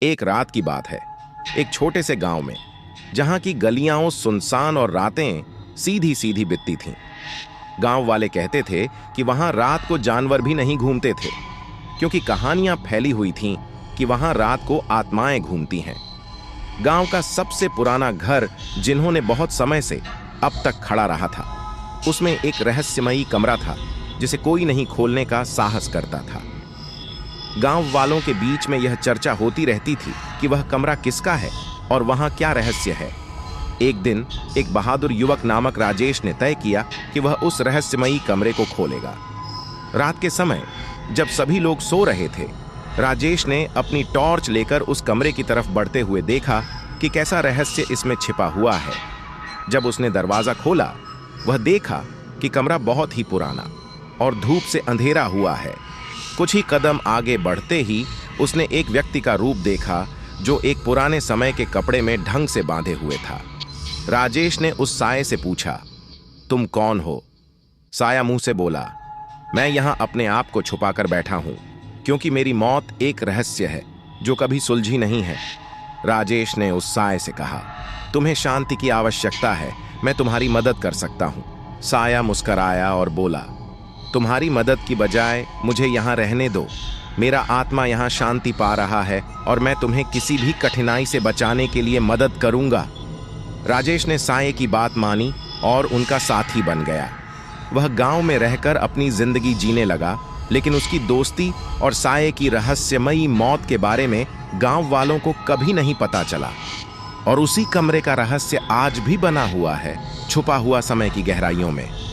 एक रात की बात है। एक छोटे से गांव में, जहां की गलियां सुनसान और रातें सीधी सीधी बीतती थीं। गांव वाले कहते थे कि वहां रात को जानवर भी नहीं घूमते थे, क्योंकि कहानियां फैली हुई थीं कि वहां रात को आत्माएं घूमती हैं। गांव का सबसे पुराना घर, जिन्होंने बहुत समय से अब तक खड़ा रहा था, उसमें एक रहस्यमयी कमरा था जिसे कोई नहीं खोलने का साहस करता था। गांव वालों के बीच में यह चर्चा होती रहती थी कि वह कमरा किसका है और वहां क्या रहस्य है। एक दिन एक बहादुर युवक नामक राजेश ने तय किया कि वह उस रहस्यमयी कमरे को खोलेगा। रात के समय जब सभी लोग सो रहे थे, राजेश ने अपनी टॉर्च लेकर उस कमरे की तरफ बढ़ते हुए देखा कि कैसा रहस्य इसमें छिपा हुआ है। जब उसने दरवाजा खोला, वह देखा कि कमरा बहुत ही पुराना और धूप से अंधेरा हुआ है। कुछ ही कदम आगे बढ़ते ही उसने एक व्यक्ति का रूप देखा, जो एक पुराने समय के कपड़े में ढंग से बांधे हुए था। राजेश ने उस साये से पूछा, तुम कौन हो? साया मुंह से बोला, मैं यहां अपने आप को छुपाकर बैठा हूं, क्योंकि मेरी मौत एक रहस्य है जो कभी सुलझी नहीं है। राजेश ने उस साये से कहा, तुम्हें शांति की आवश्यकता है, मैं तुम्हारी मदद कर सकता हूं। साया मुस्कराया और बोला, तुम्हारी मदद की बजाय मुझे यहां रहने दो। मेरा आत्मा यहां शांति पा रहा है और मैं तुम्हें किसी भी कठिनाई से बचाने के लिए मदद करूंगा। राजेश ने साये की बात मानी और उनका साथी बन गया। वह गांव में रहकर अपनी जिंदगी जीने लगा, लेकिन उसकी दोस्ती और साये की रहस्यमयी मौत के बारे में गांव वालों को कभी नहीं पता चला। और उसी कमरे का रहस्य आज भी बना हुआ है, छुपा हुआ समय की गहराइयों में।